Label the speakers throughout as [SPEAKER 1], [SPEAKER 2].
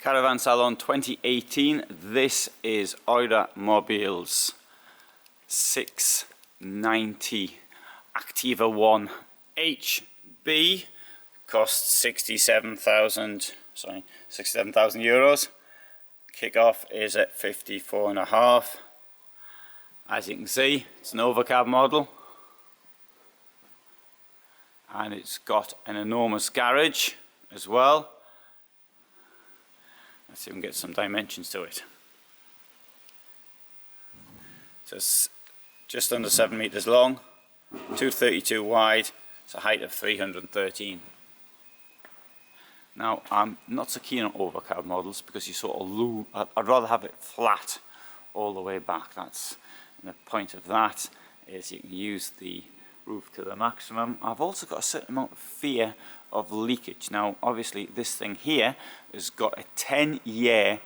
[SPEAKER 1] Caravan Salon 2018. This is Eura Mobil's 690 Activa 1 HB. Costs 67,000 euros. Kick-off is at 54.5. As you can see, it's an overcab model. And it's got an enormous garage as well. Let's see if we can get some dimensions to it. So it's just under 7 meters long, 232 wide, it's a height of 313. Now, I'm not so keen on overcab models because you sort of lose. I'd rather have it flat all the way back. That's the point of that, is you can use the roof to the maximum. I've also got a certain amount of fear of leakage. Now, obviously, this thing here has got a 10-year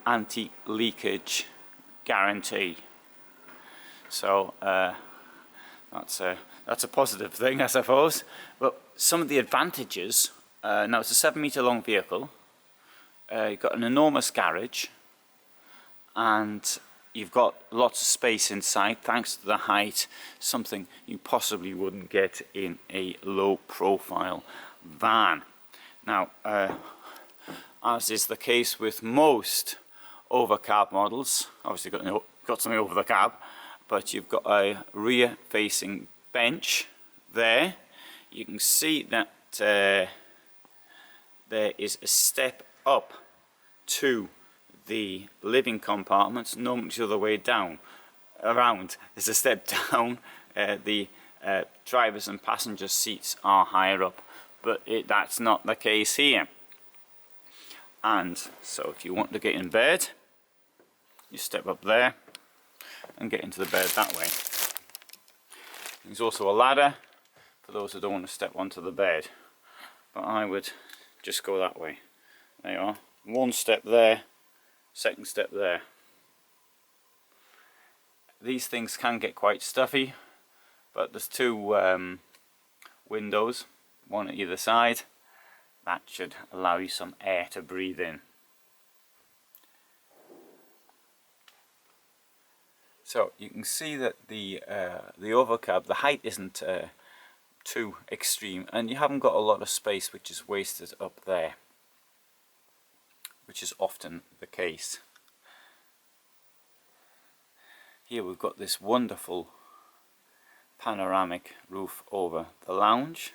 [SPEAKER 1] anti-leakage guarantee. So that's a positive thing, I suppose. But some of the advantages. Now, it's a 7 meter long vehicle. You've got an enormous garage, and you've got lots of space inside thanks to the height, something you possibly wouldn't get in a low profile van. Now, as is the case with most overcab models, obviously got something over the cab, but you've got a rear facing bench there. You can see that there is a step up to the living compartments. Normally the other way down around. There's a step down. The drivers and passenger seats are higher up, but that's not the case here. And so if you want to get in bed, you step up there and get into the bed that way. There's also a ladder for those who don't want to step onto the bed, but I would just go that way. There you are. One step there, second step there. These things can get quite stuffy, but there's two windows, one at either side. That should allow you some air to breathe in. So you can see that the overcab, the height isn't too extreme, and you haven't got a lot of space which is wasted up there, which is often the case. Here we've got this wonderful panoramic roof over the lounge,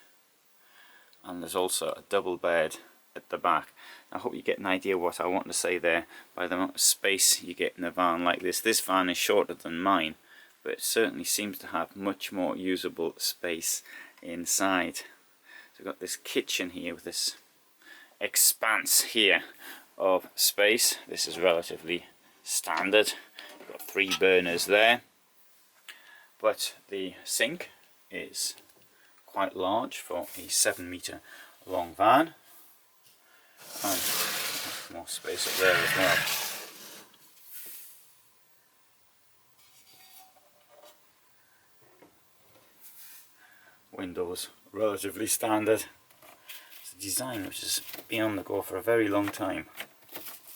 [SPEAKER 1] and there's also a double bed at the back. I hope you get an idea what I want to say there by the amount of space you get in a van like this. This van is shorter than mine, but it certainly seems to have much more usable space inside. So we've got this kitchen here with this expanse here of space. This is relatively standard. We've got 3 burners there, but the sink is quite large for a 7 meter long van, and more space up there as well. Windows relatively standard. It's a design which has been on the go for a very long time.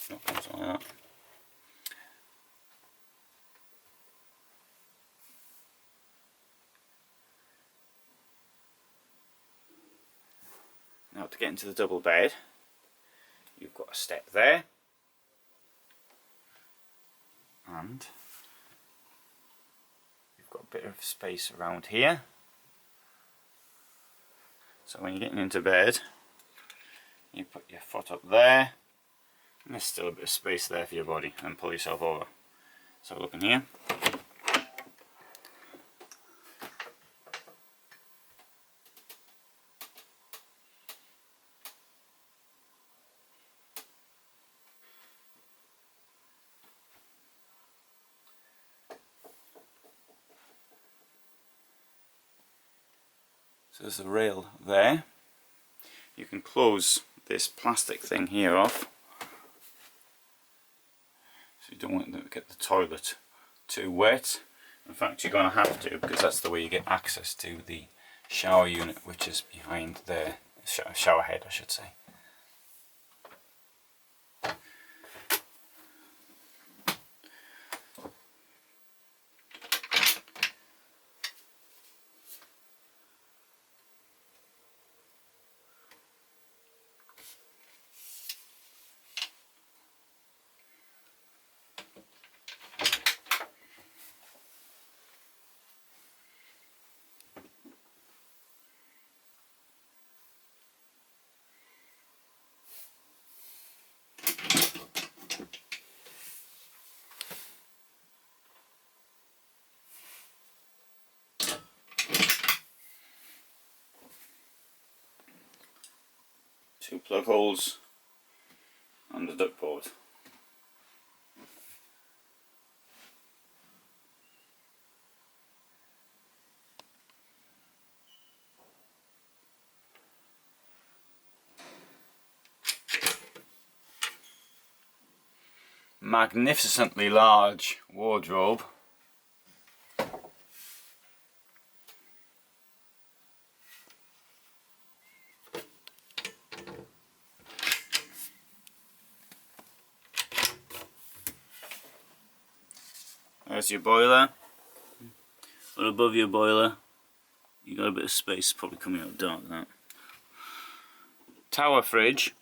[SPEAKER 1] Not something like that. Now, to get into the double bed, you've got a step there, and you've got a bit of space around here. So when you're getting into bed, you put your foot up there, and there's still a bit of space there for your body, and pull yourself over. So look in here. So there's a rail there. You can close this plastic thing here off, so you don't want to get the toilet too wet. In fact, you're going to have to, because that's the way you get access to the shower unit, which is behind there. Shower head, I should say. 2 plug holes and the duct board. Magnificently large wardrobe. There's your boiler. But above your boiler, you got a bit of space, probably coming out dark that. Tower fridge.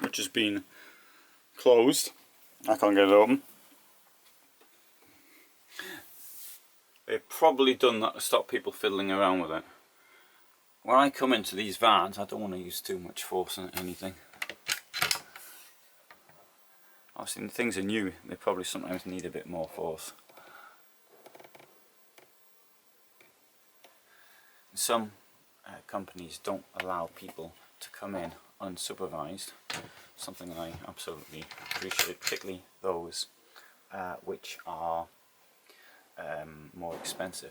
[SPEAKER 1] Which has been closed. I can't get it open. They've probably done that to stop people fiddling around with it. When I come into these vans, I don't want to use too much force on anything. Obviously, when things are new, they probably sometimes need a bit more force. Some companies don't allow people to come in unsupervised, something I absolutely appreciate, particularly those which are more expensive.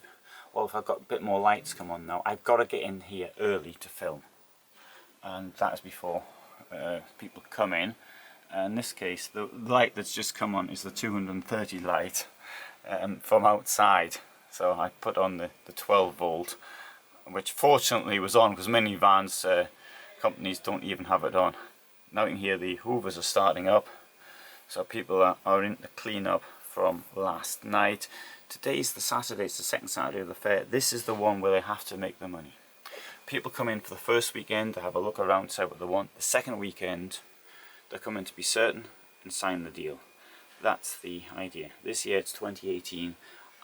[SPEAKER 1] Well, if I've got a bit more lights come on now, I've got to get in here early to film, and that is before people come in. In this case, the light that's just come on is the 230 light from outside, so I put on the 12 volt, which fortunately was on, because many vans companies don't even have it on. Now you can hear the hoovers are starting up, so people are in the clean up from last night. Today's the Saturday, it's the second Saturday of the fair. This is the one where they have to make the money. People come in for the first weekend to have a look around, say what they want. The second weekend, they're coming to be certain and sign the deal. That's the idea. This year it's 2018,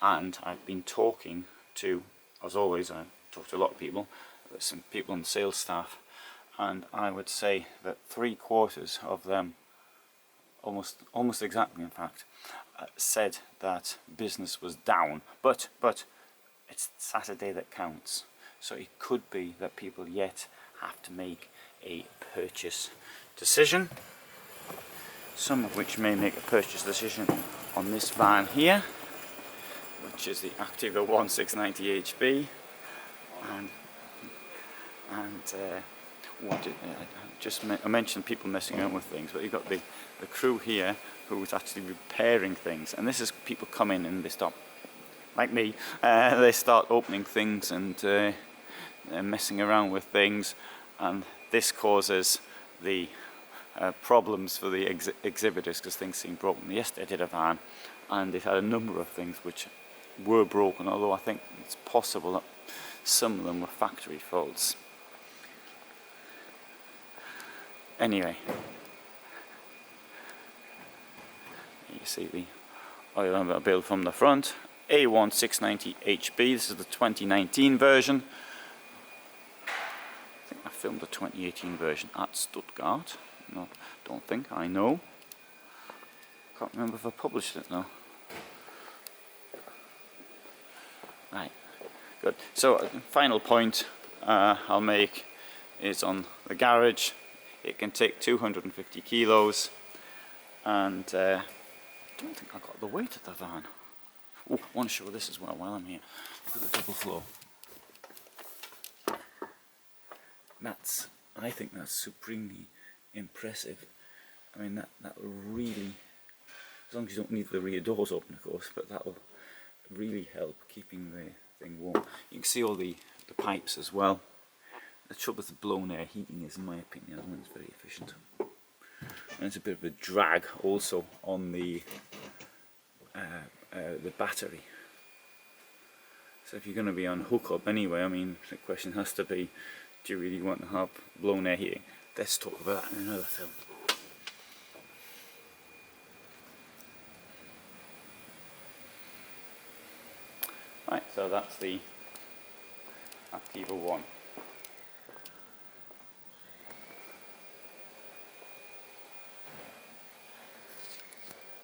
[SPEAKER 1] and I've been talking to, as always, I talk to a lot of people, some people on the sales staff, and I would say that 3/4 of them, almost exactly in fact, said that business was down, but it's Saturday that counts, so it could be that people yet have to make a purchase decision, some of which may make a purchase decision on this van here, which is the Activa 1690 HB, I mentioned people messing around with things, but you've got the crew here who is actually repairing things, and this is people come in and they stop, like me, they start opening things and messing around with things, and this causes the problems for the exhibitors, because things seem broken. Yesterday I did a van and it had a number of things which were broken, although I think it's possible that some of them were factory faults. Anyway, you see the oil bill from the front. A1690 HB, this is the 2019 version. I think I filmed the 2018 version at Stuttgart. No, don't think, I know. Can't remember if I published it now. Right, good. So, final point I'll make is on the garage. It can take 250 kilos, and I don't think I got the weight of the van. Oh, I want to show this as well while I'm here. Look at the double floor. I think that's supremely impressive. I mean, that will really, as long as you don't need the rear doors open, of course, but that will really help keeping the thing warm. You can see all the pipes as well. The trouble with the blown air heating is, in my opinion, it's very efficient. And it's a bit of a drag also on the battery. So if you're going to be on hookup anyway, I mean, the question has to be, do you really want to have blown air heating? Let's talk about that in another film. Right, so that's the Activa 1.